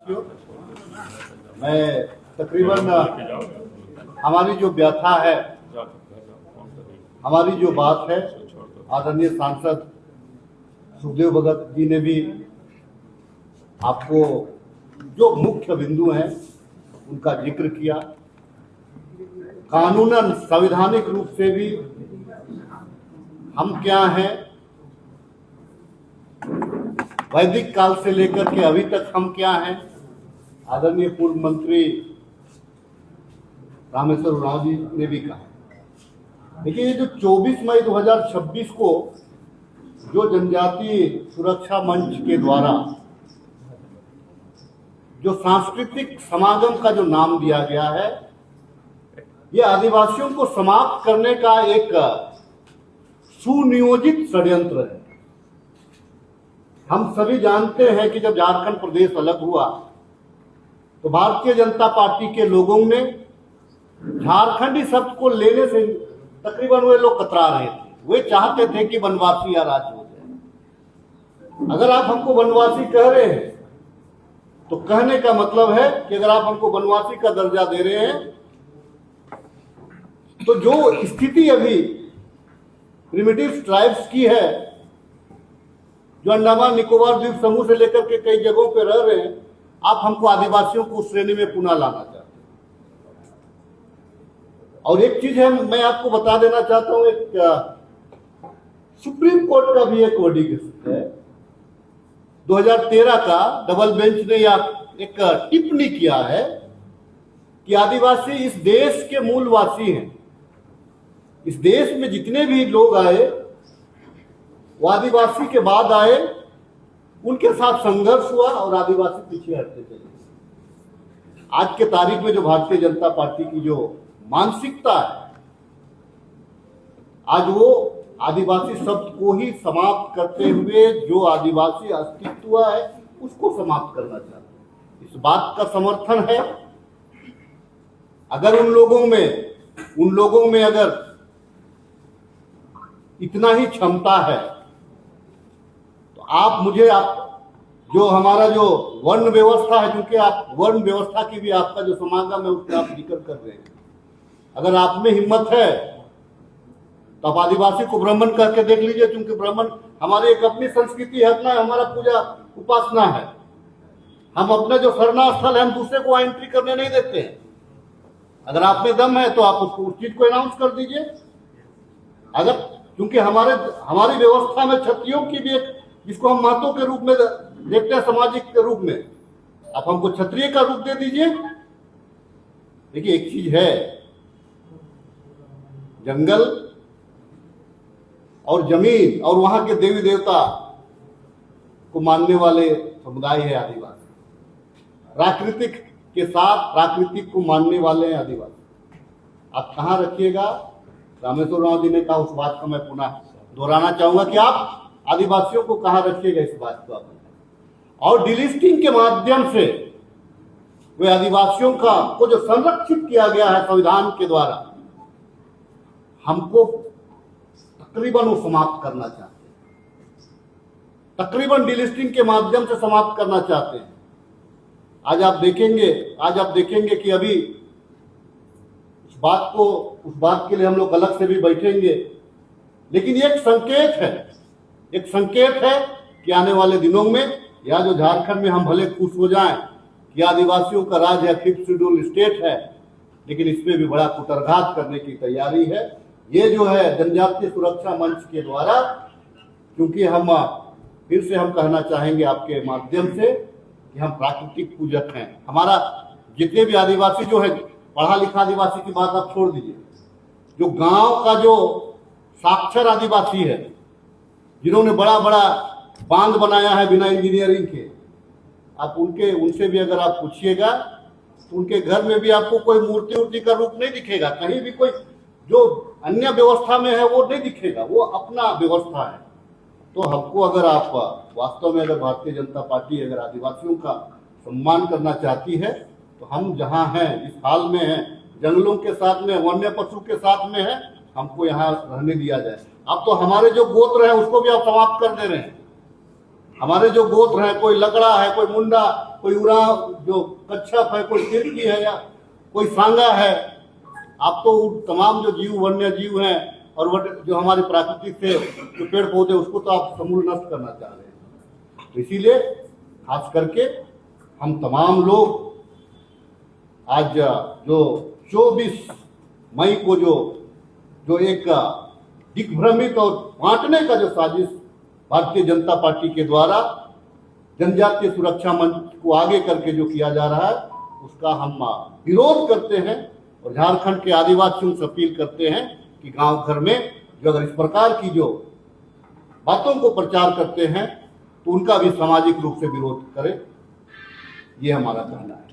मैं तकरीबन हमारी जो व्यथा है, हमारी जो बात है, आदरणीय सांसद सुखदेव भगत जी ने भी आपको जो मुख्य बिंदु हैं उनका जिक्र किया। कानूनन संवैधानिक रूप से भी हम क्या हैं, वैदिक काल से लेकर के अभी तक हम क्या हैं, आदरणीय पूर्व मंत्री रामेश्वर उरांव जी ने भी कहा। देखिए, ये जो 24 मई 2026 को जो जनजातीय सुरक्षा मंच के द्वारा जो सांस्कृतिक समागम का जो नाम दिया गया है, ये आदिवासियों को समाप्त करने का एक सुनियोजित षड्यंत्र है। हम सभी जानते हैं कि जब झारखंड प्रदेश अलग हुआ तो भारतीय जनता पार्टी के लोगों ने झारखंडी शब्द को लेने से तकरीबन वे लोग कतरा रहे थे। वे चाहते थे कि वनवासी या राज्य हो जाए। अगर आप हमको वनवासी कह रहे हैं तो कहने का मतलब है कि अगर आप हमको वनवासी का दर्जा दे रहे हैं तो जो स्थिति अभी प्रिमिटिव ट्राइब्स की है, जो अंडमान निकोबार द्वीप समूह से लेकर के कई जगहों पे रह रहे हैं, आप हमको आदिवासियों को उस श्रेणी में पुनः लाना चाहते हैं। और एक चीज है, मैं आपको बता देना चाहता हूं, एक सुप्रीम कोर्ट का भी एक वर्डिक्ट है 2013 का। डबल बेंच ने एक टिप्पणी किया है कि आदिवासी इस देश के मूलवासी हैं। इस देश में जितने भी लोग आए वो आदिवासी के बाद आए, उनके साथ संघर्ष हुआ और आदिवासी पीछे हटते चले। आज के तारीख में जो भारतीय जनता पार्टी की जो मानसिकता है, आज वो आदिवासी शब्द को ही समाप्त करते हुए जो आदिवासी अस्तित्व है उसको समाप्त करना चाहते हैं। इस बात का समर्थन है। अगर उन लोगों में अगर इतना ही क्षमता है तो आप जो हमारा जो वर्ण व्यवस्था है, क्योंकि आप वर्ण व्यवस्था की भी आपका जो समागम है उसका आप जिक्र कर रहे हैं, अगर आप में हिम्मत है तो आप आदिवासी को ब्राह्मण करके देख लीजिए। क्योंकि ब्राह्मण हमारी एक अपनी संस्कृति है, अपना हमारा पूजा उपासना है। हम अपना जो शरणा स्थल है हम दूसरे को एंट्री करने नहीं देते हैं। अगर आप में दम है तो आप उसको उस चीज को अनाउंस कर दीजिए। अगर क्योंकि हमारी व्यवस्था में क्षत्रियों की भी एक, जिसको हम महत्व के रूप में देखते हैं, सामाजिक के रूप में, आप हमको क्षत्रिय का रूप दे दीजिए। देखिए, एक चीज है, जंगल और जमीन और वहां के देवी देवता को मानने वाले समुदाय है आदिवासी। प्राकृतिक के साथ प्राकृतिक को मानने वाले हैं आदिवासी। आप कहां रखिएगा, रामेश्वर उरांव जी ने कहा, उस बात को मैं पुनः दोहराना चाहूंगा कि आप आदिवासियों को कहां रखिएगा, इस बात को आप। और डिलिस्टिंग के माध्यम से वे आदिवासियों को जो संरक्षित किया गया है संविधान के द्वारा, हमको तकरीबन वो समाप्त करना चाहते हैं। तकरीबन डिलिस्टिंग के माध्यम से समाप्त करना चाहते हैं। आज आप देखेंगे कि अभी उस बात के लिए हम लोग अलग से भी बैठेंगे। लेकिन एक संकेत है कि आने वाले दिनों में या जो झारखंड में हम भले खुश हो जाएं कि आदिवासियों का राज्य है, 5th शेड्यूल स्टेट है, लेकिन इसमें भी बड़ा कुटरघात करने की तैयारी है। ये जो है जनजातीय सुरक्षा मंच के द्वारा, क्योंकि फिर से हम कहना चाहेंगे आपके माध्यम से कि हम प्राकृतिक पूजक हैं। हमारा जितने भी आदिवासी जो है, पढ़ा लिखा आदिवासी की बात आप छोड़ दीजिए, जो गांव का जो साक्षर आदिवासी है, जिन्होंने बड़ा बड़ा बांध बनाया है बिना इंजीनियरिंग के, आप उनसे भी अगर आप पूछिएगा तो उनके घर में भी आपको कोई मूर्ति का रूप नहीं दिखेगा। कहीं भी कोई जो अन्य व्यवस्था में है वो नहीं दिखेगा, वो अपना व्यवस्था है। तो हमको अगर आप वास्तव में, अगर भारतीय जनता पार्टी अगर आदिवासियों का सम्मान करना चाहती है तो हम जहां हैं, जिस हाल में हैं, जंगलों के साथ में, वन्य पशु के साथ में है, हमको यहाँ रहने दिया जाए। अब तो हमारे जो गोत्र है उसको भी आप समाप्त कर दे रहे हैं। हमारे जो गोत्र है, कोई लकड़ा है, कोई मुंडा, कोई उड़ा जो कच्छप है, कोई तितली है या कोई सांगा है, आप तो तमाम जो जीव वन्य जीव हैं और जो हमारे प्राकृतिक से जो पेड़ पौधे उसको तो आप समूल नष्ट करना चाह रहे हैं। तो इसीलिए खास करके हम तमाम लोग आज जो 24 मई को जो एक दिग्भ्रमित और बांटने का जो साजिश भारतीय जनता पार्टी के द्वारा जनजातीय सुरक्षा मंच को आगे करके जो किया जा रहा है, उसका हम विरोध करते हैं और झारखंड के आदिवासियों से अपील करते हैं कि गांव घर में जो अगर इस प्रकार की जो बातों को प्रचार करते हैं तो उनका भी सामाजिक रूप से विरोध करें, ये हमारा कहना है।